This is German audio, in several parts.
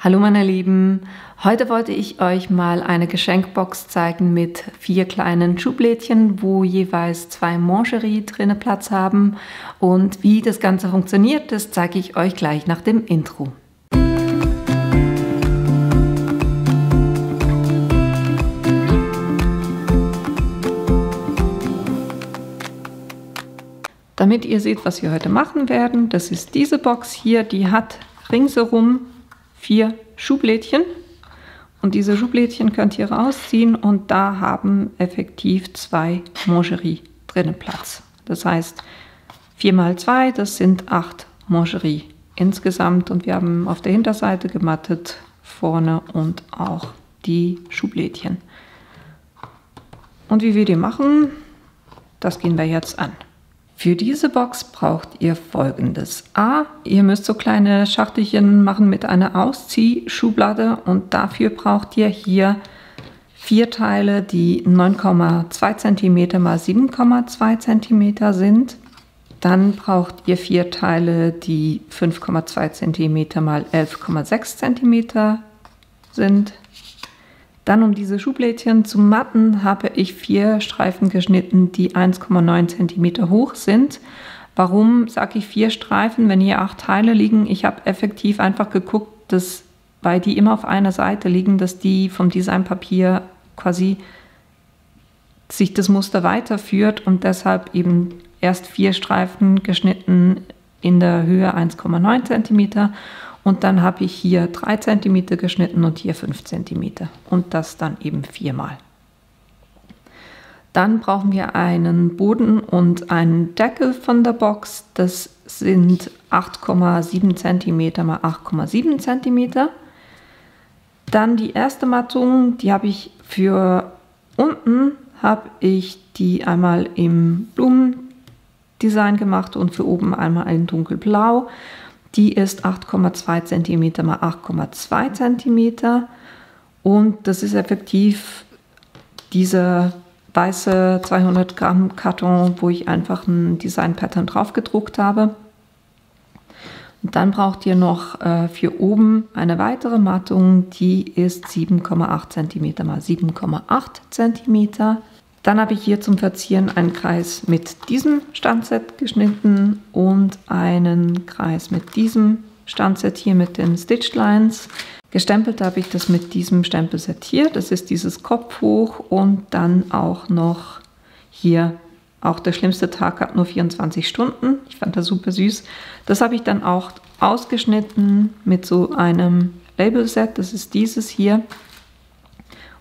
Hallo meine Lieben, heute wollte ich euch mal eine Geschenkbox zeigen mit 4 kleinen Schublädchen, wo jeweils 2 Mancherie drinne Platz haben, und wie das Ganze funktioniert, das zeige ich euch gleich nach dem Intro. Damit ihr seht, was wir heute machen werden, das ist diese Box hier, die hat ringsherum 4 Schublädchen, und diese Schublädchen könnt ihr rausziehen und da haben effektiv 2 Mancherie drinnen Platz. Das heißt 4 mal 2, das sind 8 Mancherie insgesamt, und wir haben auf der Hinterseite gemattet, vorne und auch die Schublädchen. Und wie wir die machen, das gehen wir jetzt an. Für diese Box braucht ihr Folgendes. Ihr müsst so kleine Schachtelchen machen mit einer Ausziehschublade, und dafür braucht ihr hier 4 Teile, die 9,2 cm x 7,2 cm sind. Dann braucht ihr 4 Teile, die 5,2 cm x 11,6 cm sind. Dann, um diese Schublädchen zu matten, habe ich 4 Streifen geschnitten, die 1,9 cm hoch sind. Warum sage ich 4 Streifen, wenn hier 8 Teile liegen? Ich habe effektiv einfach geguckt, dass, weil die immer auf einer Seite liegen, dass die vom Designpapier quasi sich das Muster weiterführt, und deshalb eben erst 4 Streifen geschnitten in der Höhe 1,9 cm. Und dann habe ich hier 3 cm geschnitten und hier 5 cm, und das dann eben 4-mal. Dann brauchen wir einen Boden und einen Deckel von der Box. Das sind 8,7 cm x 8,7 cm. Dann die erste Mattung, die habe ich für unten, habe ich die einmal im Blumendesign gemacht und für oben einmal in dunkelblau. Die ist 8,2 cm x 8,2 cm, und das ist effektiv dieser weiße 200 Gramm Karton, wo ich einfach ein Design-Pattern drauf gedruckt habe. Und dann braucht ihr noch für oben eine weitere Mattung, die ist 7,8 cm x 7,8 cm. Dann habe ich hier zum Verzieren einen Kreis mit diesem Standset geschnitten und einen Kreis mit diesem Standset hier mit den Stitched Lines. Gestempelt habe ich das mit diesem Stempelset hier. Das ist dieses Kopf hoch, und dann auch noch hier, auch der schlimmste Tag hat nur 24 Stunden. Ich fand das super süß. Das habe ich dann auch ausgeschnitten mit so einem Labelset. Das ist dieses hier.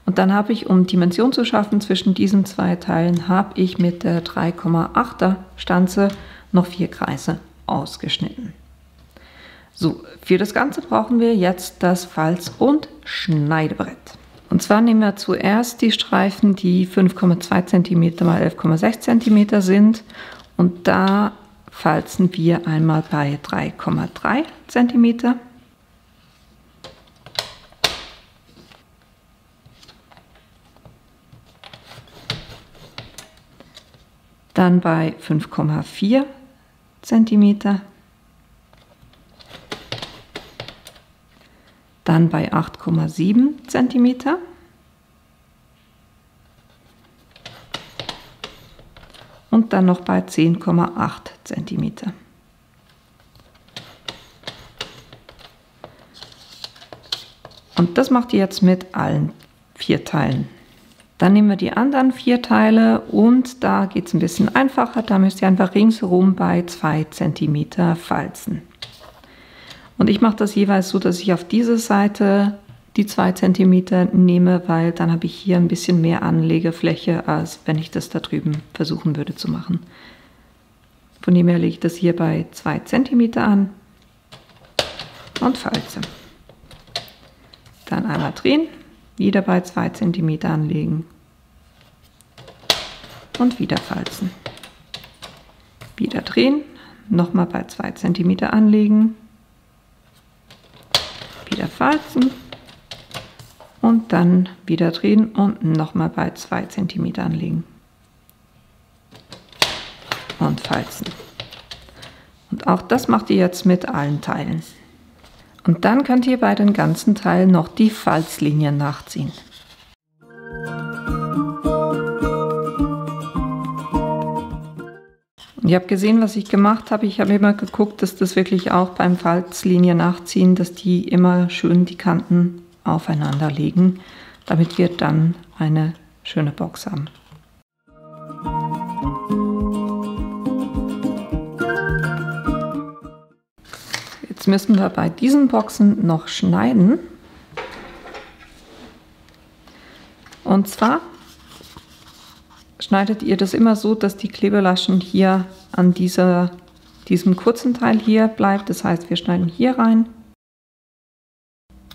Und dann habe ich, um Dimension zu schaffen zwischen diesen 2 Teilen, habe ich mit der 3,8er Stanze noch 4 Kreise ausgeschnitten. So, für das Ganze brauchen wir jetzt das Falz- und Schneidebrett. Und zwar nehmen wir zuerst die Streifen, die 5,2 cm x 11,6 cm sind, und da falzen wir einmal bei 3,3 cm. Dann bei 5,4 cm, dann bei 8,7 cm und dann noch bei 10,8 cm. Und das macht ihr jetzt mit allen 4 Teilen. Dann nehmen wir die anderen 4 Teile, und da geht es ein bisschen einfacher. Da müsst ihr einfach ringsherum bei 2 cm falzen. Und ich mache das jeweils so, dass ich auf diese Seite die 2 cm nehme, weil dann habe ich hier ein bisschen mehr Anlegefläche, als wenn ich das da drüben versuchen würde zu machen. Von dem her lege ich das hier bei 2 cm an und falze. Dann einmal drehen. Wieder bei 2 cm anlegen und wieder falzen. Wieder drehen, nochmal bei 2 cm anlegen, wieder falzen und dann wieder drehen und nochmal bei 2 cm anlegen und falzen. Und auch das macht ihr jetzt mit allen Teilen. Und dann könnt ihr bei den ganzen Teilen noch die Falzlinien nachziehen. Ihr habt gesehen, was ich gemacht habe. Ich habe immer geguckt, dass das wirklich auch beim Falzlinie nachziehen, dass die immer schön die Kanten aufeinander liegen, damit wir dann eine schöne Box haben. Jetzt müssen wir bei diesen Boxen noch schneiden. Und zwar schneidet ihr das immer so, dass die Klebelaschen hier an diesem kurzen Teil hier bleibt. Das heißt, wir schneiden hier rein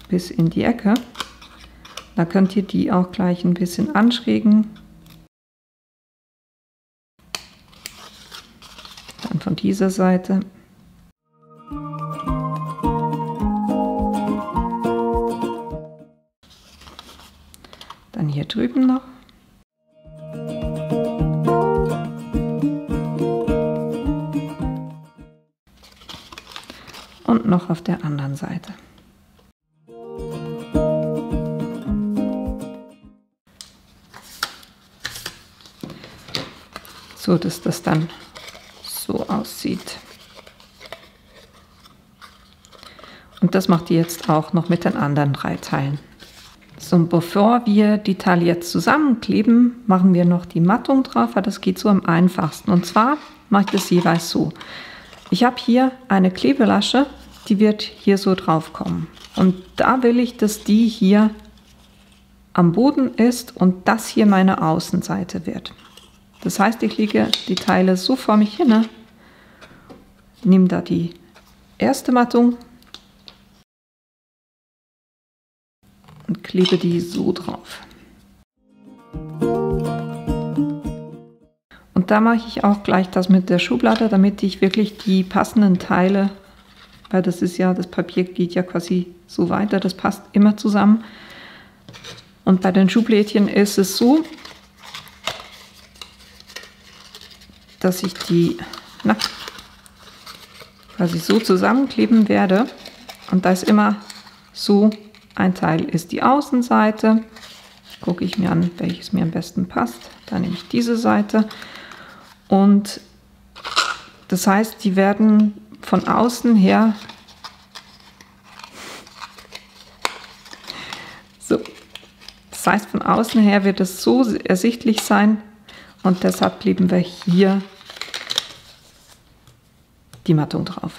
bis in die Ecke. Da könnt ihr die auch gleich ein bisschen anschrägen. Dann von dieser Seite. Dann hier drüben noch. Und noch auf der anderen Seite. So dass das dann so aussieht. Und das macht ihr jetzt auch noch mit den anderen 3 Teilen. So, und bevor wir die Teile jetzt zusammenkleben, machen wir noch die Mattung drauf, weil das geht so am einfachsten. Und zwar mache ich das jeweils so. Ich habe hier eine Klebelasche, die wird hier so drauf kommen. Und da will ich, dass die hier am Boden ist und das hier meine Außenseite wird. Das heißt, ich lege die Teile so vor mich hin, nehme da die erste Mattung und klebe die so drauf. Und da mache ich auch gleich das mit der Schublade, damit ich wirklich die passenden Teile, weil das ist ja, das Papier geht ja quasi so weiter, das passt immer zusammen. Und bei den Schublädchen ist es so, dass ich die quasi so zusammenkleben werde. Und da ist immer so, ein Teil ist die Außenseite. Gucke ich mir an, welches mir am besten passt. Dann nehme ich diese Seite. Und das heißt, die werden von außen her so. Das heißt, von außen her wird es so ersichtlich sein. Und deshalb kleben wir hier die Mattung drauf.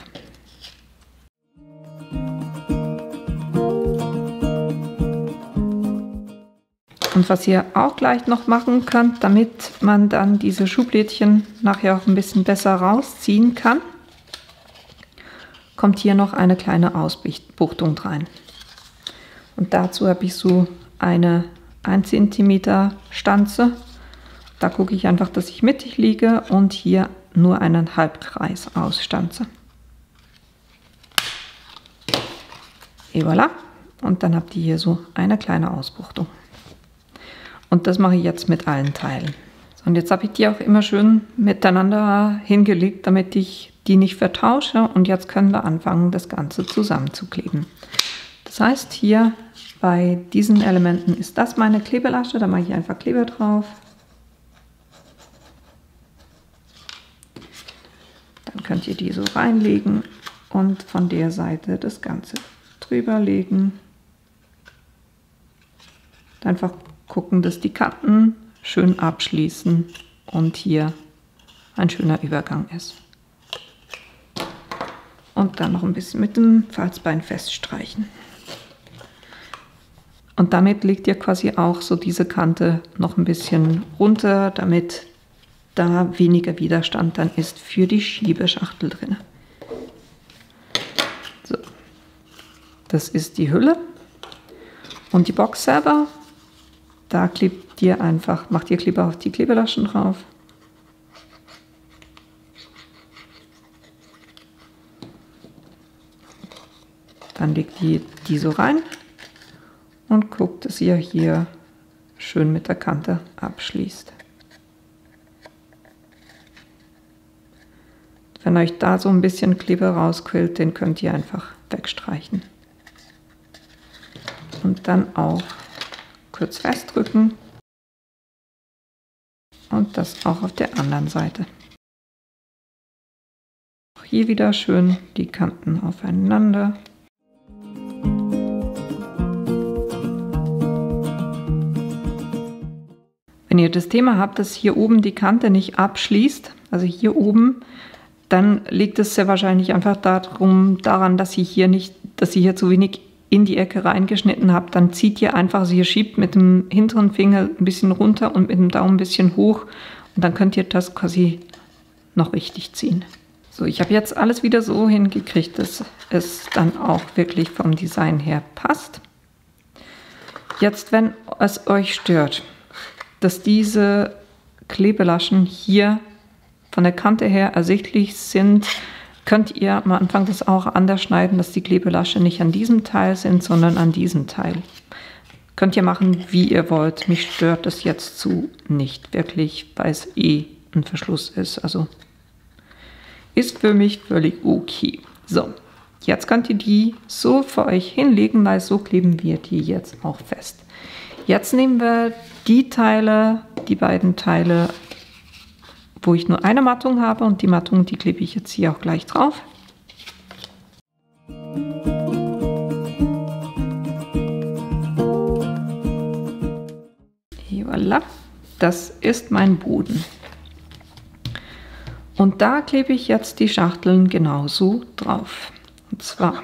Und was ihr auch gleich noch machen könnt, damit man dann diese Schublädchen nachher auch ein bisschen besser rausziehen kann, kommt hier noch eine kleine Ausbuchtung rein. Und dazu habe ich so eine 1 cm Stanze. Da gucke ich einfach, dass ich mittig liege und hier nur einen Halbkreis ausstanze. Et voilà. Und dann habt ihr hier so eine kleine Ausbuchtung. Und das mache ich jetzt mit allen Teilen. Und jetzt habe ich die auch immer schön miteinander hingelegt, damit ich die nicht vertausche. Und jetzt können wir anfangen, das Ganze zusammenzukleben. Das heißt, hier bei diesen Elementen ist das meine Klebelasche. Da mache ich einfach Kleber drauf. Dann könnt ihr die so reinlegen und von der Seite das Ganze drüber legen. Einfach gucken, dass die Kanten schön abschließen und hier ein schöner Übergang ist. Und dann noch ein bisschen mit dem Falzbein feststreichen. Und damit legt ihr quasi auch so diese Kante noch ein bisschen runter, damit da weniger Widerstand dann ist für die Schiebeschachtel drin. So, das ist die Hülle. Und die Box selber, da klebt ihr einfach, macht ihr Kleber auf die Klebelaschen drauf. Dann legt ihr die so rein und guckt, dass ihr hier schön mit der Kante abschließt. Wenn euch da so ein bisschen Kleber rausquillt, den könnt ihr einfach wegstreichen. Und dann auch kurz festdrücken. Und das auch auf der anderen Seite. Auch hier wieder schön die Kanten aufeinander. Wenn ihr das Thema habt, dass hier oben die Kante nicht abschließt, also hier oben, dann liegt es sehr wahrscheinlich einfach daran, dass ihr hier zu wenig in die Ecke reingeschnitten habt. Dann zieht ihr einfach, also ihr schiebt mit dem hinteren Finger ein bisschen runter und mit dem Daumen ein bisschen hoch und dann könnt ihr das quasi noch richtig ziehen. So, ich habe jetzt alles wieder so hingekriegt, dass es dann auch wirklich vom Design her passt. Jetzt, wenn es euch stört, dass diese Klebelaschen hier von der Kante her ersichtlich sind, könnt ihr am Anfang das auch anders schneiden, dass die Klebelasche nicht an diesem Teil sind, sondern an diesem Teil. Könnt ihr machen, wie ihr wollt. Mich stört das jetzt so nicht wirklich, weil es eh ein Verschluss ist. Also ist für mich völlig okay. So, jetzt könnt ihr die so für euch hinlegen, weil so kleben wir die jetzt auch fest. Jetzt nehmen wir die beiden Teile, wo ich nur eine Mattung habe und die Mattung, die klebe ich jetzt hier auch gleich drauf. Voilà, das ist mein Boden. Und da klebe ich jetzt die Schachteln genauso drauf. Und zwar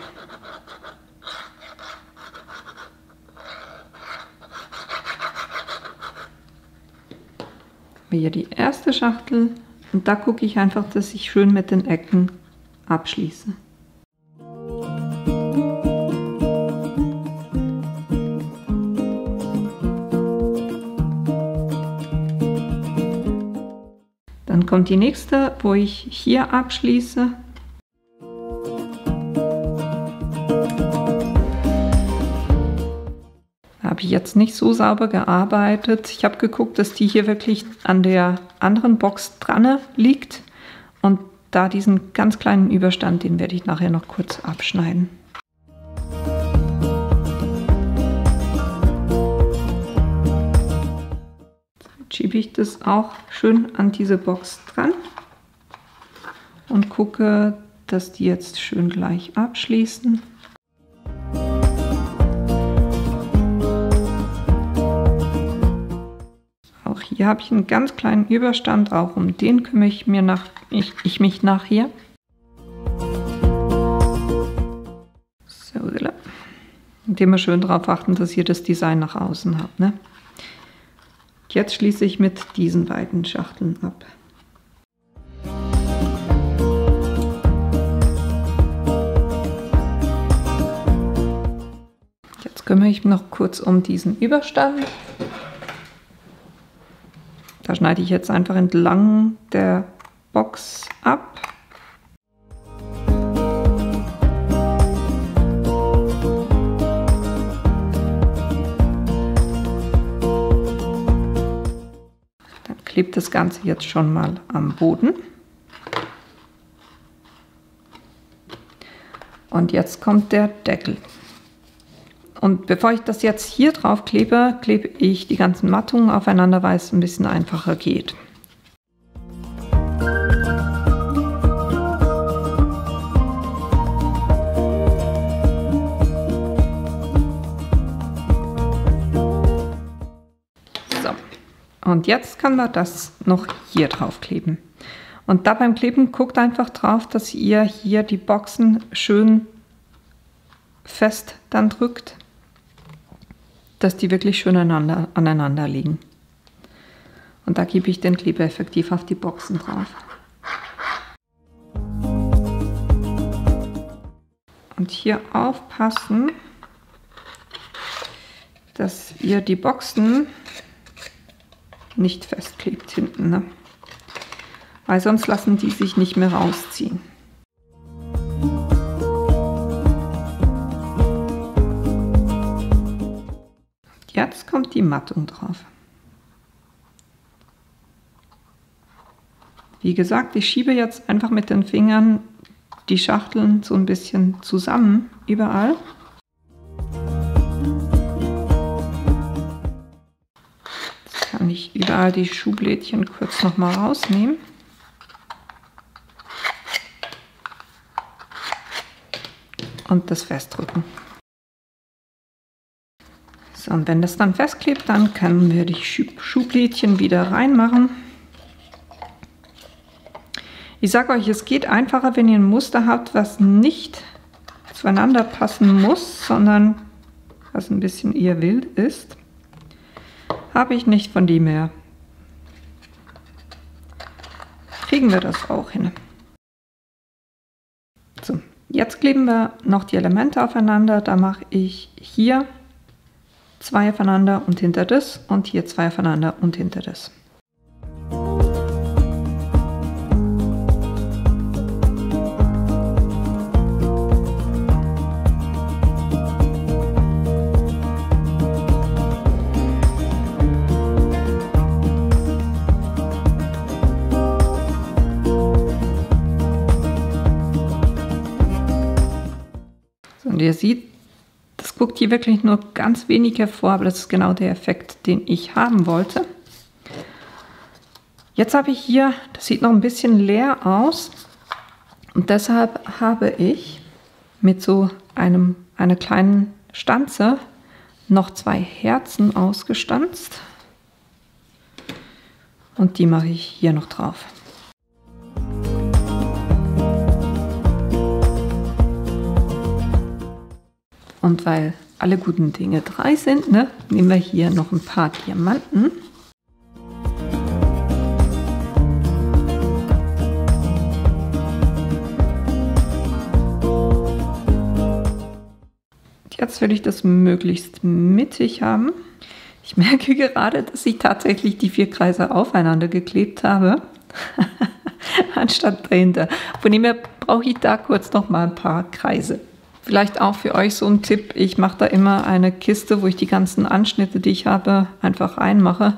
hier die erste Schachtel und da gucke ich einfach, dass ich schön mit den Ecken abschließe. Dann kommt die nächste, wo ich hier abschließe. Habe ich jetzt nicht so sauber gearbeitet. Ich habe geguckt, dass die hier wirklich an der anderen Box dran liegt. Und da diesen ganz kleinen Überstand, den werde ich nachher noch kurz abschneiden. Jetzt schiebe ich das auch schön an diese Box dran und gucke, dass die jetzt schön gleich abschließen. Hier habe ich einen ganz kleinen Überstand, auch um den kümmere ich mich nachher. So, indem wir schön darauf achten, dass ihr das Design nach außen habt. Ne? Jetzt schließe ich mit diesen beiden Schachteln ab. Jetzt kümmere ich mich noch kurz um diesen Überstand. Da schneide ich jetzt einfach entlang der Box ab. Dann klebt das Ganze jetzt schon mal am Boden. Und jetzt kommt der Deckel. Und bevor ich das jetzt hier drauf klebe, klebe ich die ganzen Mattungen aufeinander, weil es ein bisschen einfacher geht. So, und jetzt kann man das noch hier drauf kleben. Und da beim Kleben guckt einfach drauf, dass ihr hier die Boxen schön fest dann drückt, dass die wirklich schön aneinander liegen. Und da gebe ich den Kleber effektiv auf die Boxen drauf. Und hier aufpassen, dass ihr die Boxen nicht festklebt hinten, ne? Weil sonst lassen die sich nicht mehr rausziehen. Jetzt kommt die Mattung drauf. Wie gesagt, ich schiebe jetzt einfach mit den Fingern die Schachteln so ein bisschen zusammen, überall. kann ich überall die Schublädchen kurz nochmal rausnehmen. Und das festdrücken. So, und wenn das dann festklebt, dann können wir die Schublädchen wieder reinmachen. Ich sage euch, es geht einfacher, wenn ihr ein Muster habt, was nicht zueinander passen muss, sondern was ein bisschen eher wild ist. Habe ich nicht, von dem her kriegen wir das auch hin. So, jetzt kleben wir noch die Elemente aufeinander. Da mache ich hier 2 aufeinander und hinter das und hier 2 aufeinander und hinter das. So, und ihr seht, das guckt hier wirklich nur ganz wenig hervor, aber das ist genau der Effekt, den ich haben wollte. Jetzt habe ich hier, das sieht noch ein bisschen leer aus und deshalb habe ich mit so einer kleinen Stanze noch 2 Herzen ausgestanzt und die mache ich hier noch drauf. Und weil alle guten Dinge 3 sind, ne, nehmen wir hier noch ein paar Diamanten. Jetzt will ich das möglichst mittig haben. Ich merke gerade, dass ich tatsächlich die 4 Kreise aufeinander geklebt habe, anstatt dahinter. Von dem her brauche ich da kurz noch mal ein paar Kreise. Vielleicht auch für euch so ein Tipp, ich mache da immer eine Kiste, wo ich die ganzen Anschnitte, die ich habe, einfach reinmache.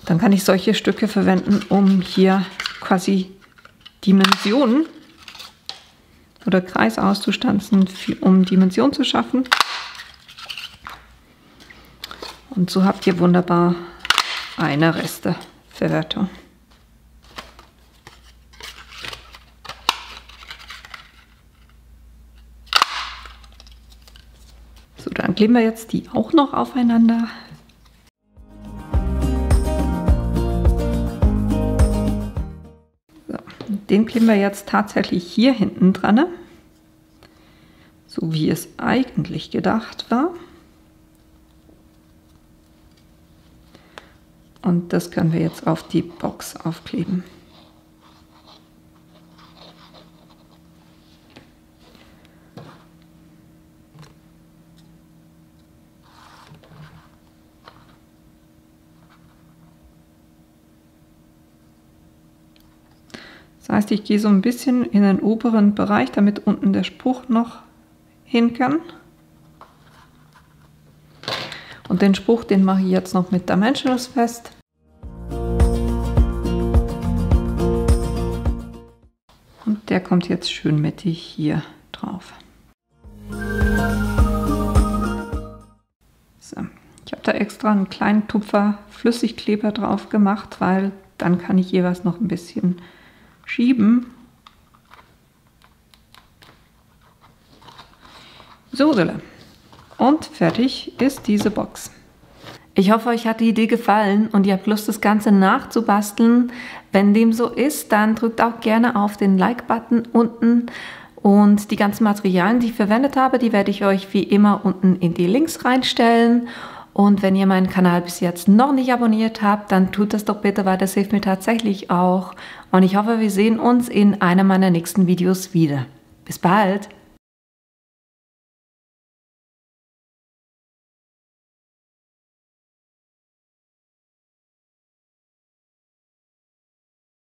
Dann kann ich solche Stücke verwenden, um hier quasi Dimensionen oder Kreis auszustanzen, um Dimensionen zu schaffen. Und so habt ihr wunderbar eine Resteverwertung. So, dann kleben wir jetzt die auch noch aufeinander. So, den kleben wir jetzt tatsächlich hier hinten dran, so wie es eigentlich gedacht war. Und das können wir jetzt auf die Box aufkleben. Das heißt, ich gehe so ein bisschen in den oberen Bereich, damit unten der Spruch noch hin kann. Und den Spruch, den mache ich jetzt noch mit Dimensionals fest. Und der kommt jetzt schön mittig hier drauf. So, ich habe da extra einen kleinen Tupfer Flüssigkleber drauf gemacht, weil dann kann ich jeweils noch ein bisschen schieben. So, und fertig ist diese Box. Ich hoffe, euch hat die Idee gefallen und ihr habt Lust, das Ganze nachzubasteln. Wenn dem so ist, dann drückt auch gerne auf den Like-Button unten. Und die ganzen Materialien, die ich verwendet habe, die werde ich euch wie immer unten in die Links reinstellen. Und wenn ihr meinen Kanal bis jetzt noch nicht abonniert habt, dann tut das doch bitte, weil das hilft mir tatsächlich auch. Und ich hoffe, wir sehen uns in einem meiner nächsten Videos wieder. Bis bald!